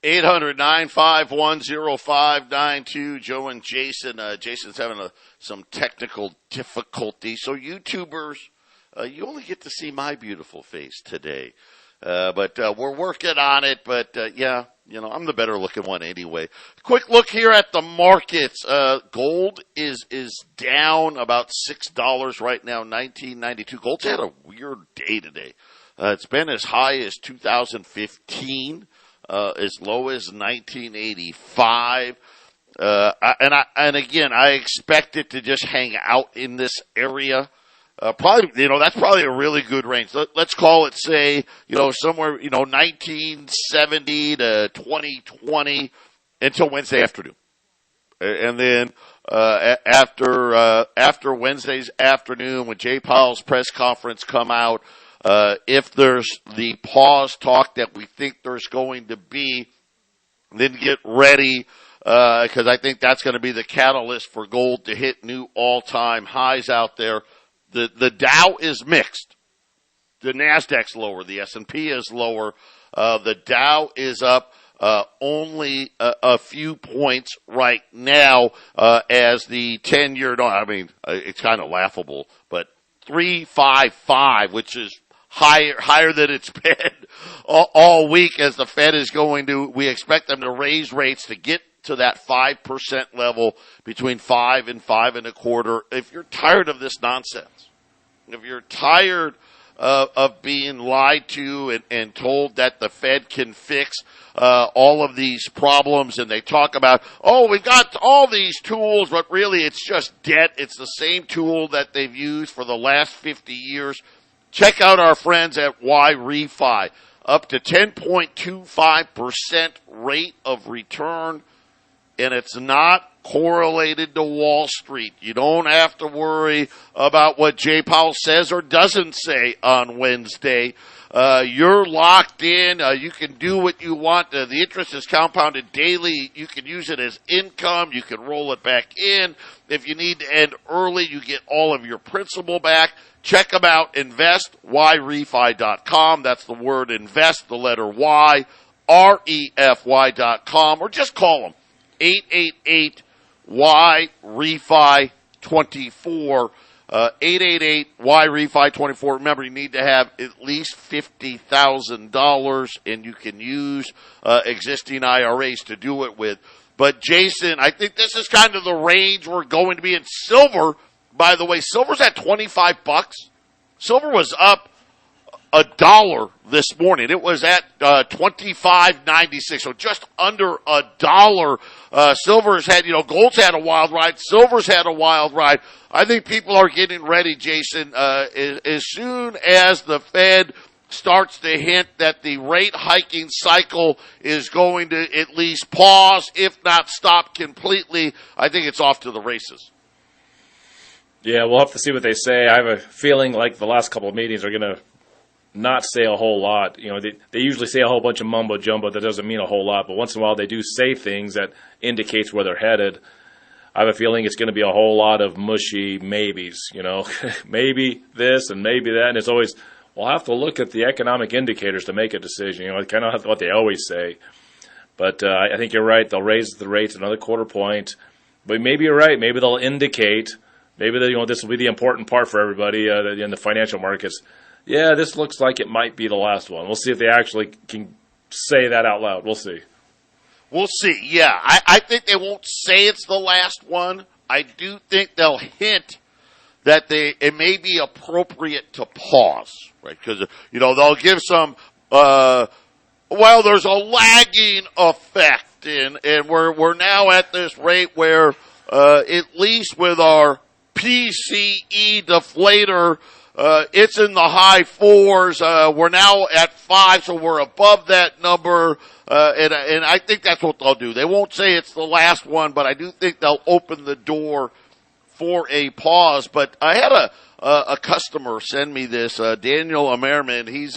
800-951-0592. Joe and Jason. Jason's having some technical difficulty. So YouTubers, you only get to see my beautiful face today. But we're working on it. But, yeah, I'm the better looking one anyway. Quick look here at the markets. Gold is down about $6 right now, $19.92. Gold's had a weird day today. It's been as high as 2015. As low as 1985. And again, I expect it to just hang out in this area. Probably, that's probably a really good range. Let's call it, say, somewhere, 1970 to 2020 until Wednesday afternoon. And then, after Wednesday's afternoon, when Jay Powell's press conference come out, if there's the pause talk that we think there's going to be, then get ready, because I think that's going to be the catalyst for gold to hit new all-time highs out there. The Dow is mixed. The Nasdaq's lower. The S&P is lower. The Dow is up only a few points right now, as the 10-year, it's kind of laughable, but 355, which is higher than it's been all week, as the Fed is we expect them to raise rates to get to that 5% level, between 5 and 5.25. If you're tired of this nonsense, if you're tired of being lied to and told that the Fed can fix all of these problems, and they talk about, we got all these tools, but really it's just debt. It's the same tool that they've used for the last 50 years. Check out our friends at YRefi. Up to 10.25% rate of return, and it's not correlated to Wall Street. You don't have to worry about what Jay Powell says or doesn't say on Wednesday. You're locked in. You can do what you want. The interest is compounded daily. You can use it as income. You can roll it back in. If you need to end early, you get all of your principal back. Check them out, investYRefi.com. That's the word invest, the letter Y, REFY.com, or just call them, 888-YREFI24, 888-YREFI24. Remember, you need to have at least $50,000, and you can use existing IRAs to do it with. But, Jason, I think this is kind of the range we're going to be in. Silver, by the way, silver's at $25. Silver was up $1 this morning. It was at $25.96, so just under $1. Silver's had, gold's had a wild ride. Silver's had a wild ride. I think people are getting ready, Jason, as soon as the Fed starts to hint that the rate hiking cycle is going to at least pause, if not stop completely. I think it's off to the races. Yeah, we'll have to see what they say. I have a feeling like the last couple of meetings are going to not say a whole lot. They usually say a whole bunch of mumbo jumbo that doesn't mean a whole lot, but once in a while they do say things that indicates where they're headed. I have a feeling it's going to be a whole lot of mushy maybes, maybe this and maybe that, and it's always, we'll have to look at the economic indicators to make a decision. Kind of what they always say. But I think you're right. They'll raise the rates another quarter point. But maybe you're right. Maybe they'll indicate. Maybe this will be the important part for everybody in the financial markets. Yeah, this looks like it might be the last one. We'll see if they actually can say that out loud. We'll see. We'll see. Yeah, I think they won't say it's the last one. I do think they'll hint that it may be appropriate to pause, right? Because they'll give some. There's a lagging effect, and we're now at this rate where at least with our PCE deflator, it's in the high 4s. We're now at 5, so we're above that number. And I think that's what they'll do. They won't say it's the last one, but I do think they'll open the door for a pause. But I had a customer send me this, Daniel Amerman. He's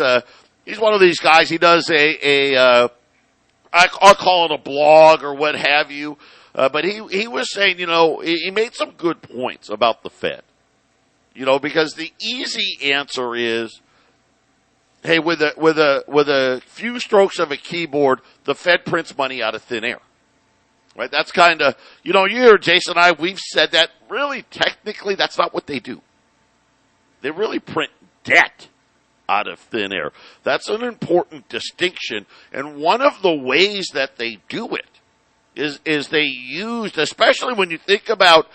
one of these guys. He does I'll call it a blog or what have you. But he was saying, he made some good points about the Fed. Because the easy answer is, hey, with a few strokes of a keyboard, the Fed prints money out of thin air. Right? That's kind of, you hear Jason and I, we've said that really technically that's not what they do. They really print debt out of thin air. That's an important distinction. And one of the ways that they do it is they used, especially when you think about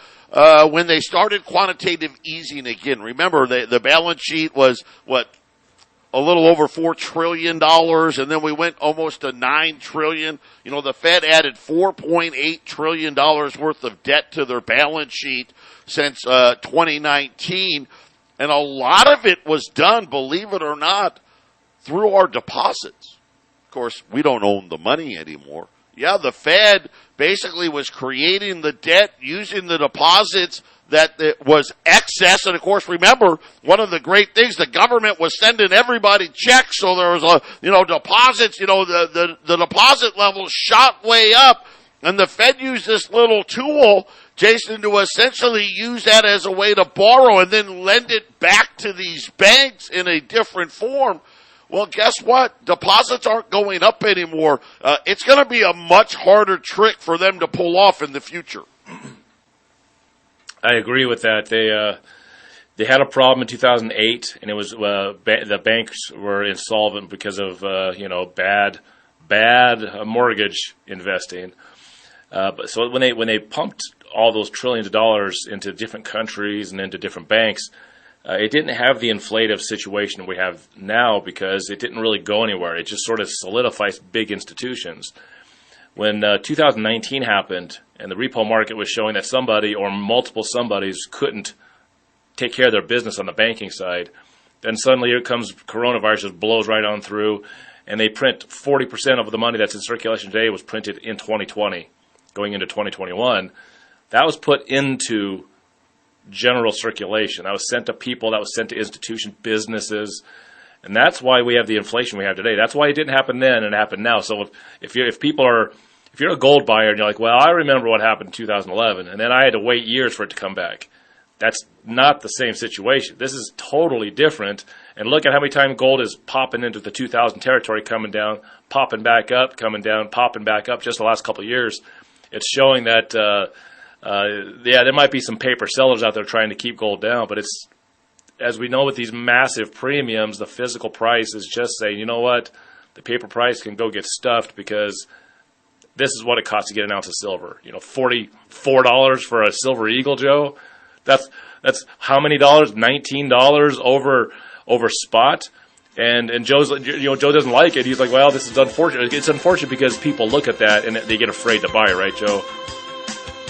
when they started quantitative easing again. Remember, the balance sheet was, a little over $4 trillion, and then we went almost to $9 trillion. The Fed added $4.8 trillion worth of debt to their balance sheet since 2019, and a lot of it was done, believe it or not, through our deposits. Of course, we don't own the money anymore. Yeah, the Fed basically was creating the debt using the deposits that it was excess. And of course, remember, one of the great things, the government was sending everybody checks. So there was deposits, the deposit levels shot way up. And the Fed used this little tool, Jason, to essentially use that as a way to borrow and then lend it back to these banks in a different form. Well, guess what? Deposits aren't going up anymore. It's going to be a much harder trick for them to pull off in the future. I agree with that. They had a problem in 2008, and it was the banks were insolvent because of bad mortgage investing. But so when they pumped all those trillions of dollars into different countries and into different banks, it didn't have the inflative situation we have now because it didn't really go anywhere. It just sort of solidifies big institutions. When 2019 happened and the repo market was showing that somebody or multiple somebodies couldn't take care of their business on the banking side, then suddenly here comes coronavirus, just blows right on through, and they print 40% of the money that's in circulation today was printed in 2020, going into 2021. That was put into general circulation. That was sent to people, that was sent to institutions, businesses, and that's why we have the inflation we have today. That's why it didn't happen then and it happened now. So if you're a gold buyer and you're like, well, I remember what happened in 2011, and then I had to wait years for it to come back. That's not the same situation. This is totally different. And look at how many times gold is popping into the 2,000 territory, coming down, popping back up, coming down, popping back up just the last couple of years. It's showing that, there might be some paper sellers out there trying to keep gold down, but it's, as we know with these massive premiums, the physical price is just saying, you know what, the paper price can go get stuffed because this is what it costs to get an ounce of silver. $44 for a silver eagle, Joe. That's how many dollars? $19 over spot. And Joe doesn't like it. He's like, well, this is unfortunate. It's unfortunate because people look at that and they get afraid to buy, right, Joe?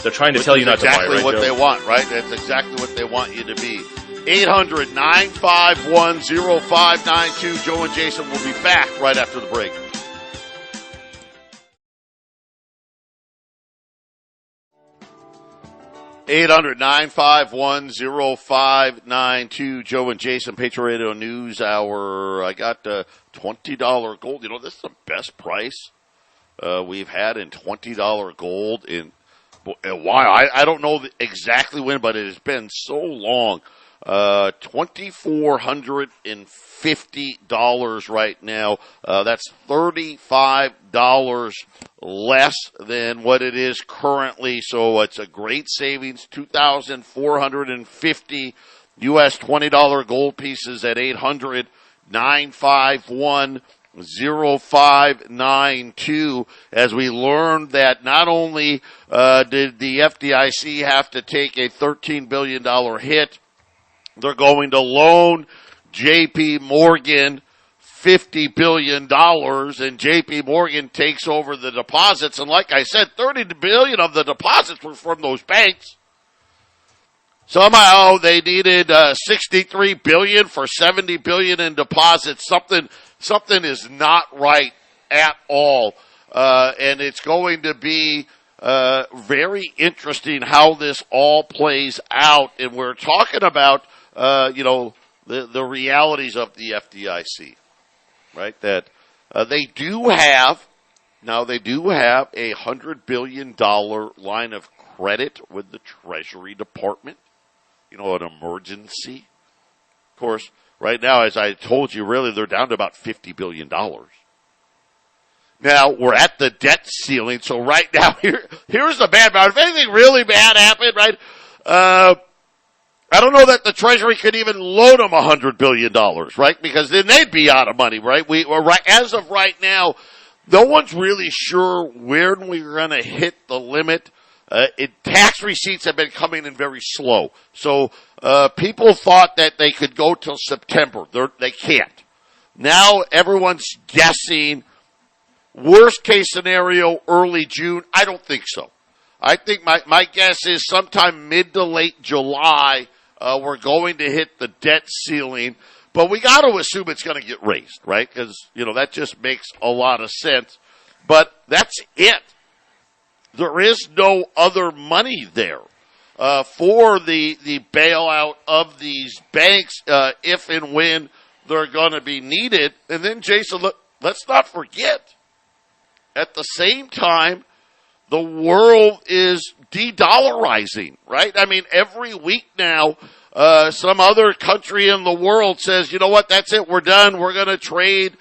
They're trying to tell you not to buy, right, exactly what Joe? they want, right? That's exactly what they want you to be. 800-951-0592. Joe and Jason will be back right after the break. Eight 800-951-0592. Joe and Jason, Patriot Radio News Hour. I got $20 gold. This is the best price we've had in $20 gold in a while. I don't know exactly when, but it has been so long. $2,450 right now. That's $35 less than what it is currently. So it's a great savings. 2,450 U.S. $20 gold pieces at 800-951-0592. As we learned that not only did the FDIC have to take a $13 billion hit, they're going to loan J.P. Morgan $50 billion, and J.P. Morgan takes over the deposits. And like I said, $30 billion of the deposits were from those banks. Somehow they needed $63 billion for $70 billion in deposits. Something is not right at all, and it's going to be very interesting how this all plays out. And we're talking about the realities of the FDIC, right? That they do have a $100 billion line of credit with the Treasury Department, an emergency. Of course, Right now, as I told you, really, they're down to about $50 billion. Now, we're at the debt ceiling, so right now, here's the bad part. If anything really bad happened, right, I don't know that the Treasury could even loan them $100 billion, right? Because then they'd be out of money, right? As of right now, no one's really sure when we're going to hit the limit. Tax receipts have been coming in very slow. So, people thought that they could go till September. They can't. Now everyone's guessing worst case scenario, early June. I don't think so. I think my guess is sometime mid to late July, we're going to hit the debt ceiling, but we got to assume it's going to get raised, right? Because, that just makes a lot of sense. But that's it. There is no other money there, for the bailout of these banks, if and when they're going to be needed. And then, Jason, look, let's not forget, at the same time, the world is de-dollarizing, right? I mean, every week now, some other country in the world says, you know what, that's it, we're done. We're going to trade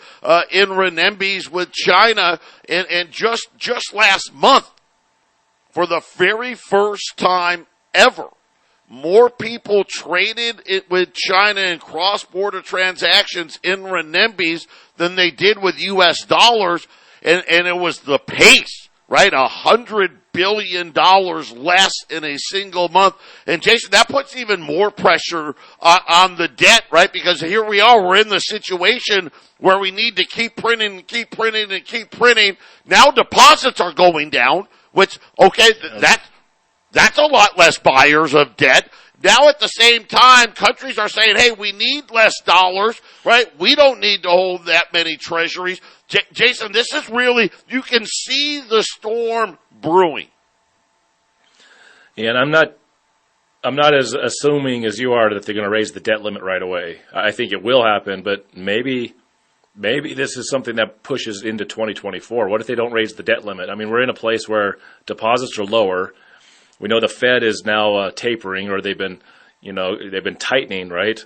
in renminbis with China. And just last month, for the very first time ever, more people traded it with China in cross-border transactions in renminbis than they did with U.S. dollars. And it was the pace, right? $100 billion less in a single month. And Jason, that puts even more pressure on the debt, right? Because here we are, we're in the situation where we need to keep printing and keep printing and keep printing. Now deposits are going down, which, okay, that's a lot less buyers of debt. Now at the same time, countries are saying, hey, we need less dollars, right? We don't need to hold that many treasuries. Jason, this is really, you can see the storm brewing. And I'm not as assuming as you are that they're going to raise the debt limit right away. I think it will happen, but maybe this is something that pushes into 2024. What if they don't raise the debt limit? I mean, we're in a place where deposits are lower. We know the Fed is now tapering, or they've been tightening, right?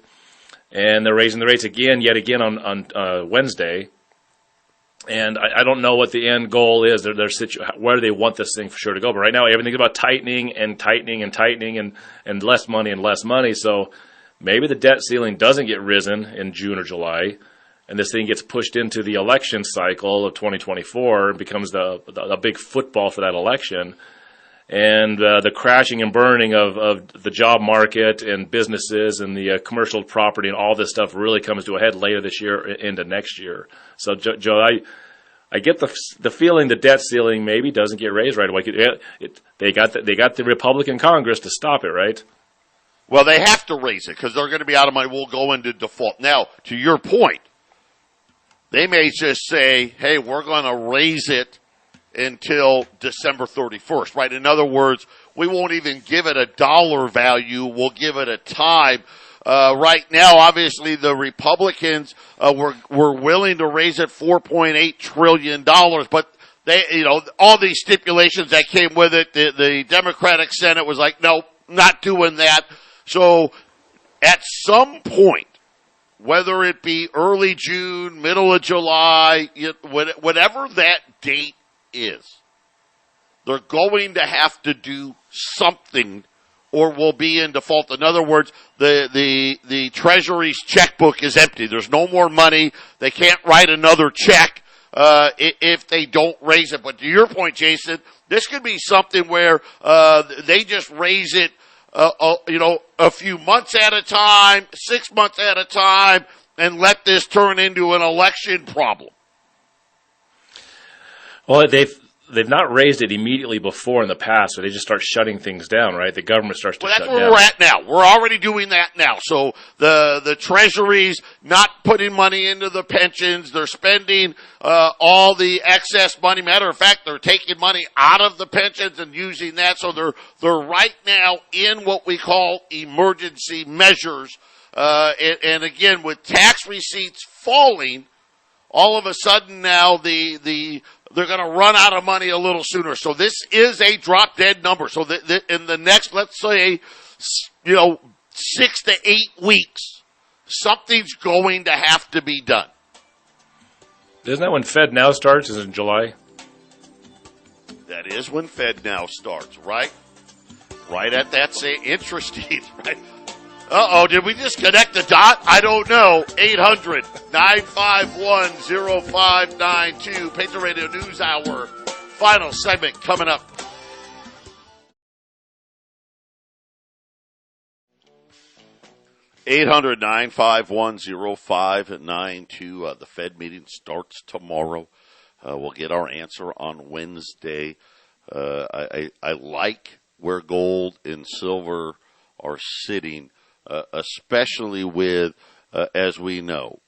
And they're raising the rates yet again on Wednesday. And I don't know what the end goal is. Where do they want this thing for sure to go? But right now, everything's about tightening and tightening and tightening and less money and less money. So maybe the debt ceiling doesn't get risen in June or July, and this thing gets pushed into the election cycle of 2024 and becomes a big football for that election. And the crashing and burning of the job market and businesses and the commercial property and all this stuff really comes to a head later this year into next year. So, Joe, I get the feeling the debt ceiling maybe doesn't get raised right away. They got the Republican Congress to stop it, right? Well, they have to raise it because they're going to be out of money. We'll go into default. Now, to your point, they may just say, hey, we're going to raise it until December 31st, right? In other words, we won't even give it a dollar value. We'll give it a time. Right now, obviously, the Republicans were willing to raise it $4.8 trillion, but they, all these stipulations that came with it, the Democratic Senate was like, no, not doing that. So at some point, whether it be early June, middle of July, whatever that date is, they're going to have to do something or we'll be in default. In other words, the Treasury's checkbook is empty. There's no more money. They can't write another check if they don't raise it. But to your point, Jason, this could be something where they just raise it a few months at a time, 6 months at a time, and let this turn into an election problem. Well, they've not raised it immediately before in the past, so they just start shutting things down, right? The government starts to shut down. That's where we're at now. We're already doing that now. So the Treasury's not putting money into the pensions. They're spending all the excess money. Matter of fact, they're taking money out of the pensions and using that. So they're right now in what we call emergency measures. And again, with tax receipts falling, all of a sudden now they're going to run out of money a little sooner. So this is a drop dead number. So in the next, let's say, 6 to 8 weeks, something's going to have to be done. Isn't that when Fed Now starts? Is it in July? That is when Fed Now starts, right? Right at that same interesting, right? Uh-oh, did we just connect the dot? I don't know. 800-951-0592. Patriot Radio News Hour. Final segment coming up. $800-951-0592. The Fed meeting starts tomorrow. We'll get our answer on Wednesday. I like where gold and silver are sitting, especially with, as we know,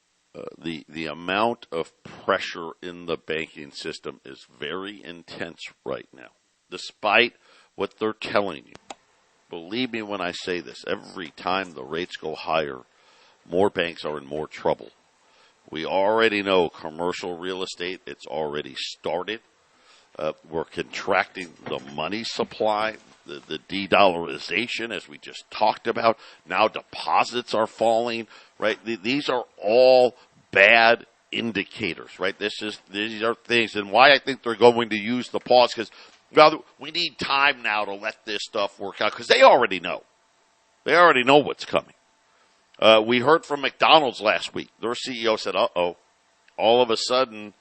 the amount of pressure in the banking system is very intense right now, despite what they're telling you. Believe me when I say this, every time the rates go higher, more banks are in more trouble. We already know commercial real estate, it's already started. We're contracting the money supply, the de-dollarization, as we just talked about. Now deposits are falling, right? These are all bad indicators, right? These are things, and why I think they're going to use the pause, because we need time now to let this stuff work out, because they already know. They already know what's coming. We heard from McDonald's last week. Their CEO said, all of a sudden,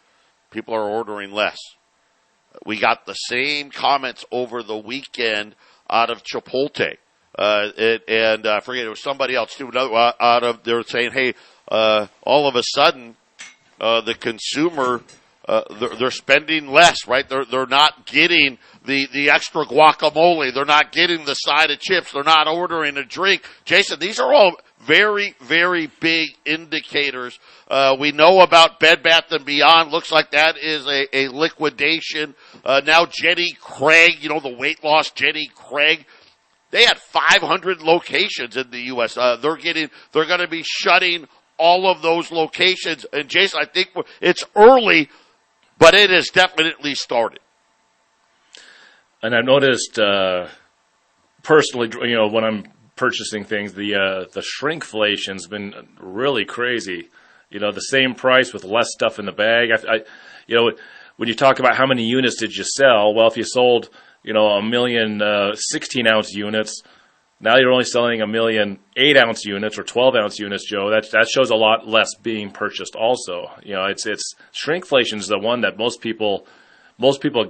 people are ordering less. We got the same comments over the weekend out of Chipotle. And I forget, it was somebody else too. They were saying, hey, all of a sudden, the consumer, they're spending less, right? They're not getting the extra guacamole. They're not getting the side of chips. They're not ordering a drink. Jason, these are all very, very big indicators. We know about Bed Bath & Beyond. Looks like that is a liquidation. Now Jenny Craig, the weight loss Jenny Craig, they had 500 locations in the U.S. They're going to be shutting all of those locations. And Jason, I think it's early, but it has definitely started. And I've noticed, personally, when I'm purchasing things, the shrinkflation's been really crazy. The same price with less stuff in the bag. When you talk about how many units did you sell, well, if you sold, a million 16-ounce units, now you're only selling a million 8-ounce units or 12-ounce units, Joe. That shows a lot less being purchased also. It's shrinkflation's the one that most people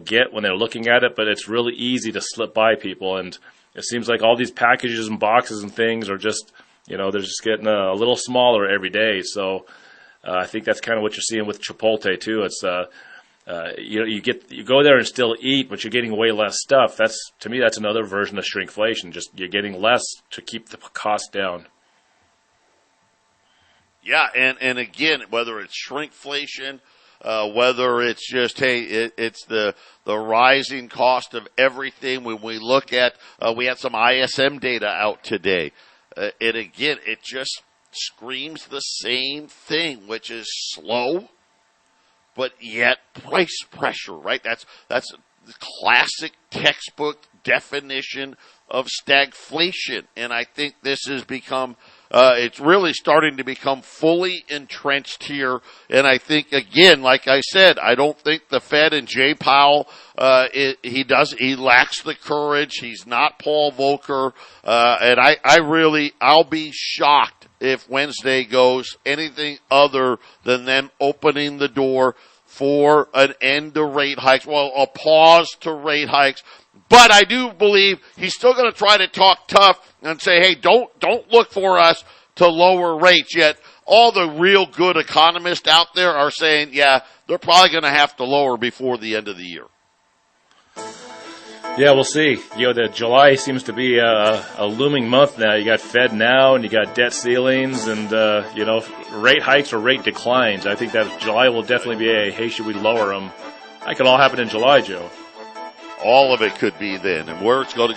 get when they're looking at it, but it's really easy to slip by people. And it seems like all these packages and boxes and things are just, they're just getting a little smaller every day. So I think that's kind of what you're seeing with Chipotle too. It's you go there and still eat, but you're getting way less stuff. To me, that's another version of shrinkflation. Just you're getting less to keep the cost down. Yeah, and again, whether it's shrinkflation, whether it's just, it's the rising cost of everything. When we look at, we had some ISM data out today. And again, it just screams the same thing, which is slow, but yet price pressure, right? That's the classic textbook definition of stagflation. And I think this has become, it's really starting to become fully entrenched here. And I think, again, like I said, I don't think the Fed and Jay Powell, he lacks the courage. He's not Paul Volcker. And I'll be shocked if Wednesday goes anything other than them opening the door for an end to rate hikes. Well, a pause to rate hikes. But I do believe he's still going to try to talk tough and say, hey, don't look for us to lower rates. Yet all the real good economists out there are saying, yeah, they're probably going to have to lower before the end of the year. Yeah, we'll see. The July seems to be a looming month now. You got Fed Now, and you got debt ceilings, and rate hikes or rate declines. I think that July will definitely be hey, should we lower them? That could all happen in July, Joe. All of it could be then, and where it's gold's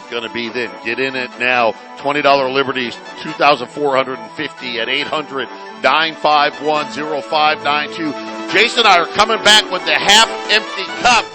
going to be then. Get in it now. $20 Liberties, $2,450 at 800-951-0592. Jason and I are coming back with the half-empty cup.